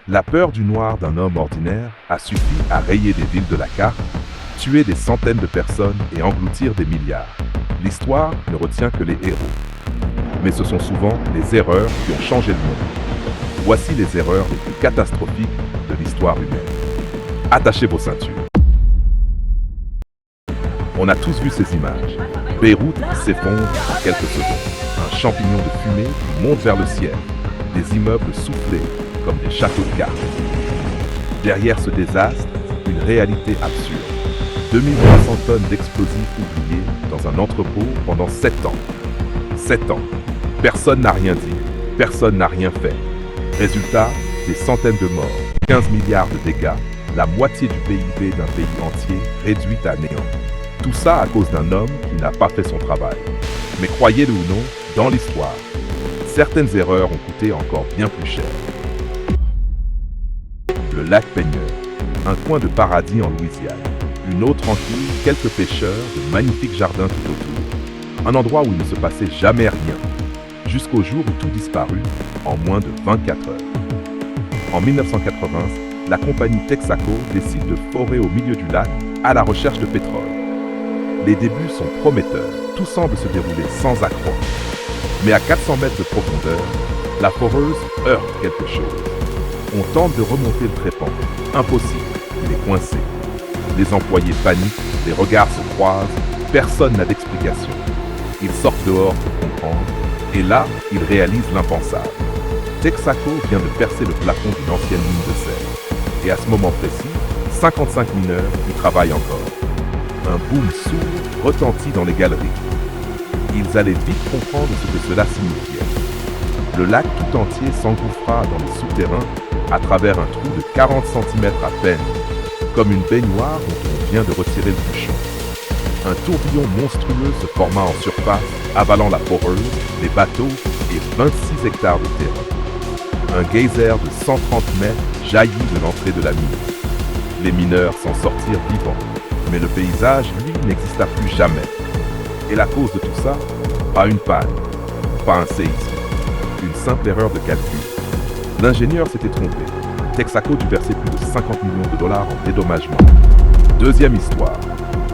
La peur du noir d'un homme ordinaire a suffi à rayer des villes de la carte, tuer des centaines de personnes et engloutir des milliards. L'histoire ne retient que les héros. Mais ce sont souvent les erreurs qui ont changé le monde. Voici les erreurs les plus catastrophiques de l'histoire humaine. Attachez vos ceintures. On a tous vu ces images. Beyrouth s'effondre en quelques secondes. Un champignon de fumée qui monte vers le ciel. Des immeubles soufflés comme des châteaux de cartes. Derrière ce désastre, une réalité absurde. 2300 tonnes d'explosifs oubliés dans un entrepôt pendant 7 ans. 7 ans. Personne n'a rien dit. Personne n'a rien fait. Résultat, des centaines de morts, 15 milliards de dégâts, la moitié du PIB d'un pays entier réduit à néant. Tout ça à cause d'un homme qui n'a pas fait son travail. Mais croyez-le ou non, dans l'histoire, certaines erreurs ont coûté encore bien plus cher. Le lac Peigneur, un coin de paradis en Louisiane. Une eau tranquille, quelques pêcheurs, de magnifiques jardins tout autour. Un endroit où il ne se passait jamais rien, jusqu'au jour où tout disparut en moins de 24 heures. En 1980, la compagnie Texaco décide de forer au milieu du lac à la recherche de pétrole. Les débuts sont prometteurs, tout semble se dérouler sans accroc. Mais à 400 mètres de profondeur, la foreuse heurte quelque chose. On tente de remonter le trépan. Impossible, il est coincé. Les employés paniquent, les regards se croisent, personne n'a d'explication. Ils sortent dehors pour comprendre, et là, ils réalisent l'impensable. Texaco vient de percer le plafond d'une ancienne mine de sel. Et à ce moment précis, 55 mineurs y travaillent encore. Un boom sourd retentit dans les galeries. Ils allaient vite comprendre ce que cela signifiait. Le lac tout entier s'engouffra dans les souterrains à travers un trou de 40 cm à peine, comme une baignoire dont on vient de retirer le bouchon. Un tourbillon monstrueux se forma en surface, avalant la foreuse, les bateaux et 26 hectares de terrain. Un geyser de 130 mètres jaillit de l'entrée de la mine. Les mineurs s'en sortirent vivants, mais le paysage, lui, n'exista plus jamais. Et la cause de tout ça? Pas une panne, pas un séisme, une simple erreur de calcul. L'ingénieur s'était trompé. Texaco dut verser plus de 50 millions de dollars en dédommagement. Deuxième histoire,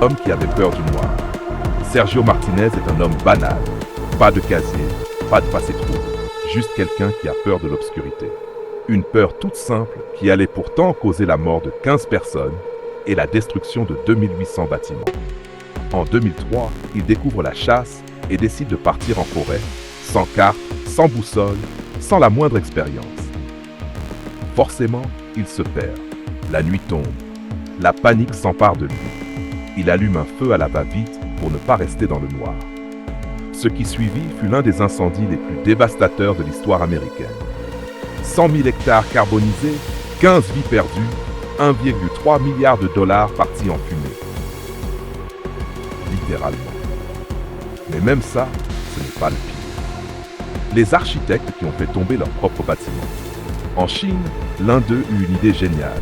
homme qui avait peur du noir. Sergio Martinez est un homme banal. Pas de casier, pas de passé-trouve, juste quelqu'un qui a peur de l'obscurité. Une peur toute simple qui allait pourtant causer la mort de 15 personnes et la destruction de 2800 bâtiments. En 2003, il découvre la chasse et décide de partir en forêt, sans carte, sans boussole, sans la moindre expérience. Forcément, il se perd. La nuit tombe. La panique s'empare de lui. Il allume un feu à la va-vite pour ne pas rester dans le noir. Ce qui suivit fut l'un des incendies les plus dévastateurs de l'histoire américaine. 100 000 hectares carbonisés, 15 vies perdues, 1,3 milliard de dollars partis en fumée. Littéralement. Mais même ça, ce n'est pas le pire. Les architectes qui ont fait tomber leur propre bâtiment. En Chine, l'un d'eux eut une idée géniale.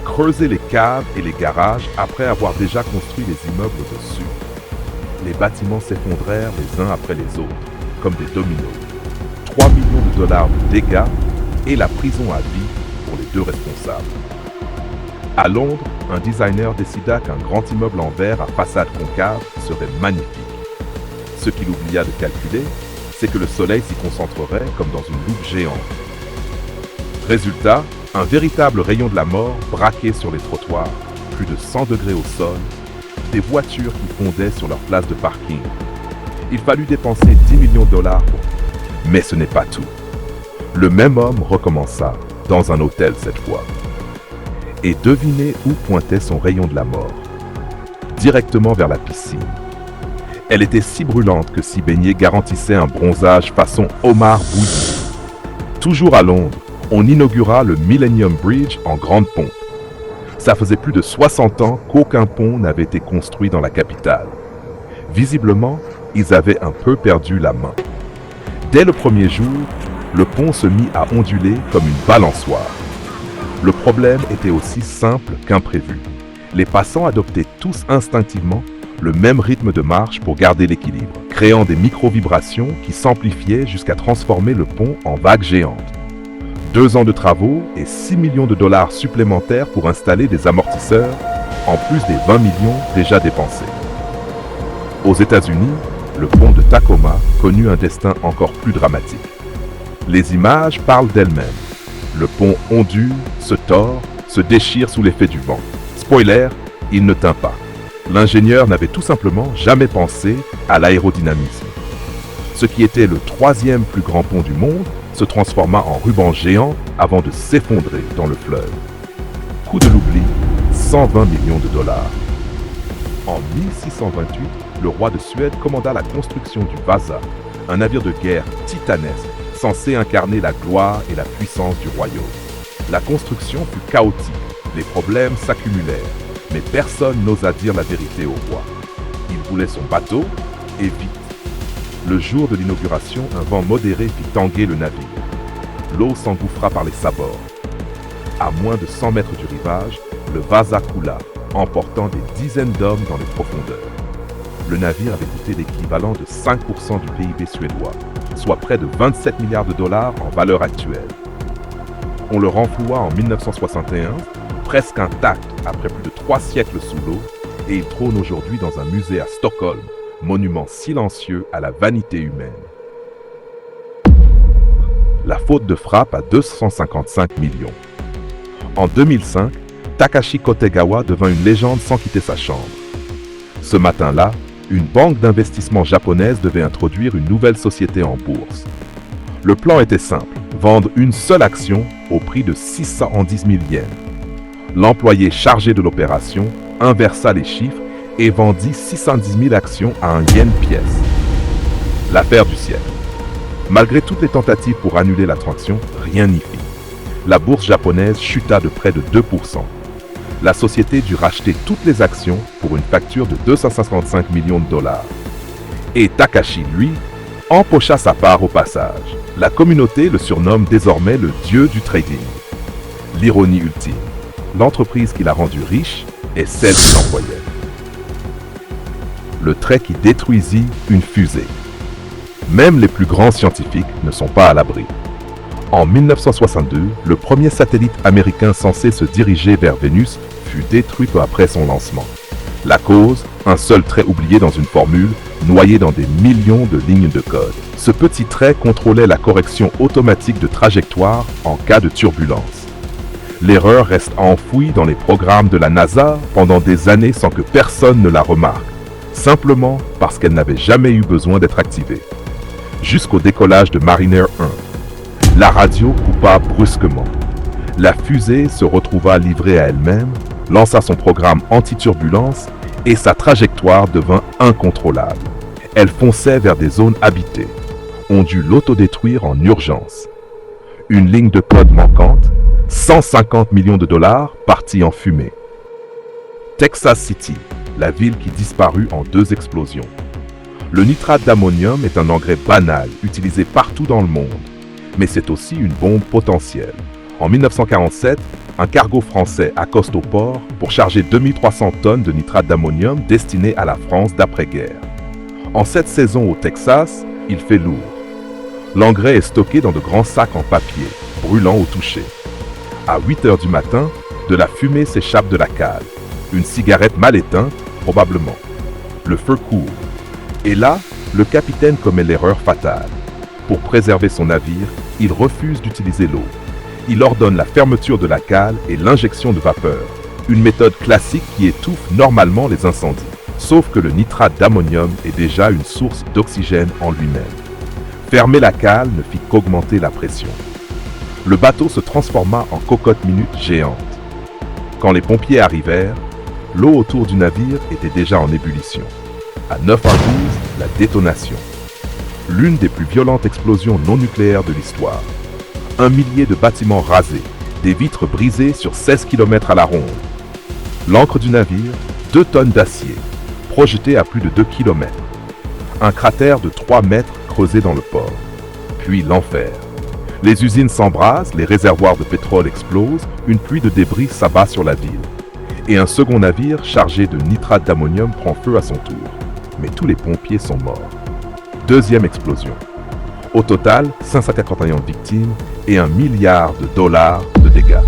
Creuser les caves et les garages après avoir déjà construit les immeubles au-dessus. Les bâtiments s'effondrèrent les uns après les autres, comme des dominos. 3 millions de dollars de dégâts et la prison à vie pour les deux responsables. À Londres, un designer décida qu'un grand immeuble en verre à façade concave serait magnifique. Ce qu'il oublia de calculer, c'est que le soleil s'y concentrerait comme dans une loupe géante. Résultat, un véritable rayon de la mort braqué sur les trottoirs, plus de 100 degrés au sol, des voitures qui fondaient sur leur place de parking. Il fallut dépenser 10 millions de dollars pour... Mais ce n'est pas tout. Le même homme recommença, dans un hôtel cette fois. Et devinez où pointait son rayon de la mort. Directement vers la piscine. Elle était si brûlante que s'y baigner garantissait un bronzage façon homard bouilli. Toujours à Londres, on inaugura le Millennium Bridge en grande pompe. Ça faisait plus de 60 ans qu'aucun pont n'avait été construit dans la capitale. Visiblement, ils avaient un peu perdu la main. Dès le premier jour, le pont se mit à onduler comme une balançoire. Le problème était aussi simple qu'imprévu. Les passants adoptaient tous instinctivement le même rythme de marche pour garder l'équilibre, créant des micro-vibrations qui s'amplifiaient jusqu'à transformer le pont en vagues géantes. 2 ans de travaux et 6 millions de dollars supplémentaires pour installer des amortisseurs, en plus des 20 millions déjà dépensés. Aux États-Unis, le pont de Tacoma connut un destin encore plus dramatique. Les images parlent d'elles-mêmes. Le pont ondule, se tord, se déchire sous l'effet du vent. Spoiler, il ne tint pas. L'ingénieur n'avait tout simplement jamais pensé à l'aérodynamisme. Ce qui était le 3e plus grand pont du monde se transforma en ruban géant avant de s'effondrer dans le fleuve. Coût de l'oubli, 120 millions de dollars. En 1628, le roi de Suède commanda la construction du Vasa, un navire de guerre titanesque censé incarner la gloire et la puissance du royaume. La construction fut chaotique, les problèmes s'accumulèrent, mais personne n'osa dire la vérité au roi. Il voulait son bateau, et vite. Le jour de l'inauguration, un vent modéré fit tanguer le navire. L'eau s'engouffra par les sabords. À moins de 100 mètres du rivage, le Vasa coula, emportant des dizaines d'hommes dans les profondeurs. Le navire avait coûté l'équivalent de 5% du PIB suédois, soit près de 27 milliards de dollars en valeur actuelle. On le renfloua en 1961, presque intact après plus de 3 siècles sous l'eau, et il trône aujourd'hui dans un musée à Stockholm, monument silencieux à la vanité humaine. La faute de frappe à 255 millions. En 2005, Takashi Kotegawa devint une légende sans quitter sa chambre. Ce matin-là, une banque d'investissement japonaise devait introduire une nouvelle société en bourse. Le plan était simple, vendre une seule action au prix de 610 000 yens. L'employé chargé de l'opération inversa les chiffres et vendit 610 000 actions à un yen pièce. L'affaire du siècle. Malgré toutes les tentatives pour annuler la transaction, rien n'y fit. La bourse japonaise chuta de près de 2%. La société dut racheter toutes les actions pour une facture de 255 millions de dollars. Et Takashi, lui, empocha sa part au passage. La communauté le surnomme désormais le dieu du trading. L'ironie ultime, l'entreprise qui l'a rendu riche est celle qui l'employait. Le trait qui détruisit une fusée. Même les plus grands scientifiques ne sont pas à l'abri. En 1962, le premier satellite américain censé se diriger vers Vénus fut détruit peu après son lancement. La cause, un seul trait oublié dans une formule, noyé dans des millions de lignes de code. Ce petit trait contrôlait la correction automatique de trajectoire en cas de turbulence. L'erreur reste enfouie dans les programmes de la NASA pendant des années sans que personne ne la remarque, simplement parce qu'elle n'avait jamais eu besoin d'être activée. Jusqu'au décollage de Mariner 1. La radio coupa brusquement. La fusée se retrouva livrée à elle-même, lança son programme anti-turbulence et sa trajectoire devint incontrôlable. Elle fonçait vers des zones habitées. On dut l'autodétruire en urgence. Une ligne de code manquante, 150 millions de dollars partis en fumée. Texas City, la ville qui disparut en 2 explosions. Le nitrate d'ammonium est un engrais banal utilisé partout dans le monde, mais c'est aussi une bombe potentielle. En 1947, un cargo français accoste au port pour charger 2300 tonnes de nitrate d'ammonium destiné à la France d'après-guerre. En cette saison au Texas, il fait lourd. L'engrais est stocké dans de grands sacs en papier, brûlant au toucher. À 8 heures du matin, de la fumée s'échappe de la cale. Une cigarette mal éteinte, probablement. Le feu court. Et là, le capitaine commet l'erreur fatale. Pour préserver son navire, il refuse d'utiliser l'eau. Il ordonne la fermeture de la cale et l'injection de vapeur, une méthode classique qui étouffe normalement les incendies. Sauf que le nitrate d'ammonium est déjà une source d'oxygène en lui-même. Fermer la cale ne fit qu'augmenter la pression. Le bateau se transforma en cocotte minute géante. Quand les pompiers arrivèrent, l'eau autour du navire était déjà en ébullition. À 9h12, la détonation. L'une des plus violentes explosions non nucléaires de l'histoire. 1 millier de bâtiments rasés, des vitres brisées sur 16 km à la ronde. L'ancre du navire, 2 tonnes d'acier, projetées à plus de 2 km. Un cratère de 3 mètres creusé dans le port. Puis l'enfer. Les usines s'embrasent, les réservoirs de pétrole explosent, une pluie de débris s'abat sur la ville. Et un second navire chargé de nitrate d'ammonium prend feu à son tour. Mais tous les pompiers sont morts. Deuxième explosion. Au total, 581 victimes et 1 milliard de dollars de dégâts.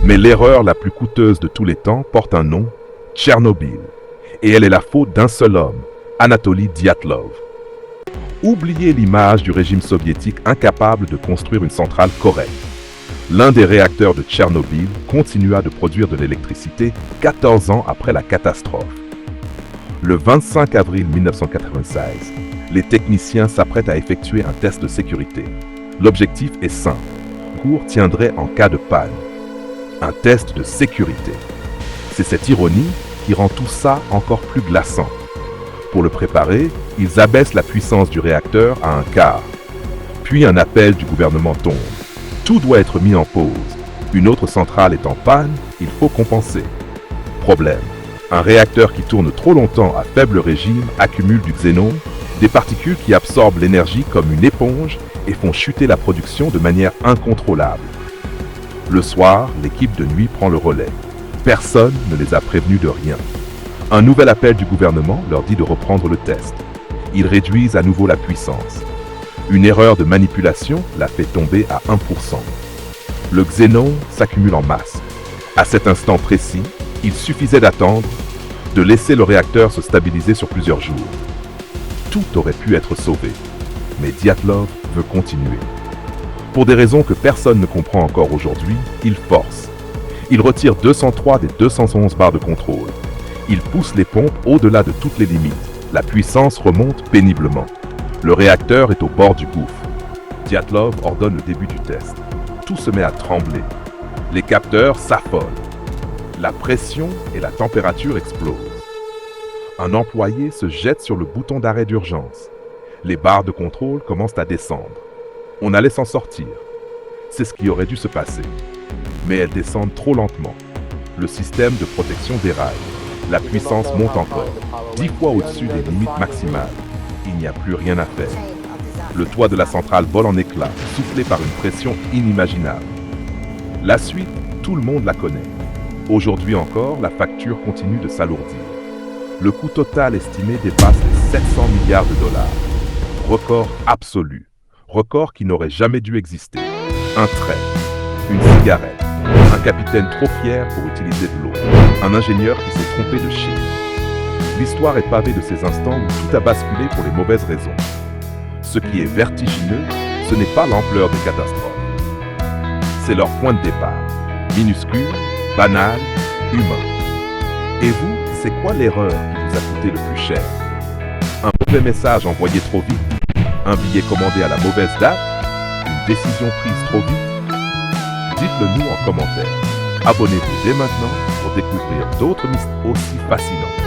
Mais l'erreur la plus coûteuse de tous les temps porte un nom, Tchernobyl. Et elle est la faute d'un seul homme, Anatoly Dyatlov. Oubliez l'image du régime soviétique incapable de construire une centrale correcte. L'un des réacteurs de Tchernobyl continua de produire de l'électricité 14 ans après la catastrophe. Le 25 avril 1996, les techniciens s'apprêtent à effectuer un test de sécurité. L'objectif est simple. Le cours tiendrait en cas de panne. Un test de sécurité. C'est cette ironie qui rend tout ça encore plus glaçant. Pour le préparer, ils abaissent la puissance du réacteur à un quart. Puis un appel du gouvernement tombe. Tout doit être mis en pause. Une autre centrale est en panne, il faut compenser. Problème. Un réacteur qui tourne trop longtemps à faible régime accumule du xénon, des particules qui absorbent l'énergie comme une éponge et font chuter la production de manière incontrôlable. Le soir, l'équipe de nuit prend le relais. Personne ne les a prévenus de rien. Un nouvel appel du gouvernement leur dit de reprendre le test. Ils réduisent à nouveau la puissance. Une erreur de manipulation la fait tomber à 1%. Le xénon s'accumule en masse. À cet instant précis, il suffisait d'attendre, de laisser le réacteur se stabiliser sur plusieurs jours. Tout aurait pu être sauvé. Mais Dyatlov veut continuer. Pour des raisons que personne ne comprend encore aujourd'hui, il force. Il retire 203 des 211 barres de contrôle. Il pousse les pompes au-delà de toutes les limites. La puissance remonte péniblement. Le réacteur est au bord du gouffre. Dyatlov ordonne le début du test. Tout se met à trembler. Les capteurs s'affolent. La pression et la température explosent. Un employé se jette sur le bouton d'arrêt d'urgence. Les barres de contrôle commencent à descendre. On allait s'en sortir. C'est ce qui aurait dû se passer. Mais elles descendent trop lentement. Le système de protection déraille. La puissance monte encore, 10 fois au-dessus des limites maximales. Il n'y a plus rien à faire. Le toit de la centrale vole en éclats, soufflé par une pression inimaginable. La suite, tout le monde la connaît. Aujourd'hui encore, la facture continue de s'alourdir. Le coût total estimé dépasse les 700 milliards de dollars. Record absolu. Record qui n'aurait jamais dû exister. Un trait, une cigarette, un capitaine trop fier pour utiliser de l'eau, un ingénieur qui s'est trompé de chiffre. L'histoire est pavée de ces instants où tout a basculé pour les mauvaises raisons. Ce qui est vertigineux, ce n'est pas l'ampleur des catastrophes. C'est leur point de départ. Minuscule, banal, humain. Et vous, c'est quoi l'erreur qui vous a coûté le plus cher? Un mauvais message envoyé trop vite? Un billet commandé à la mauvaise date? Une décision prise trop vite? Dites-le nous en commentaire. Abonnez-vous dès maintenant pour découvrir d'autres mystères aussi fascinants.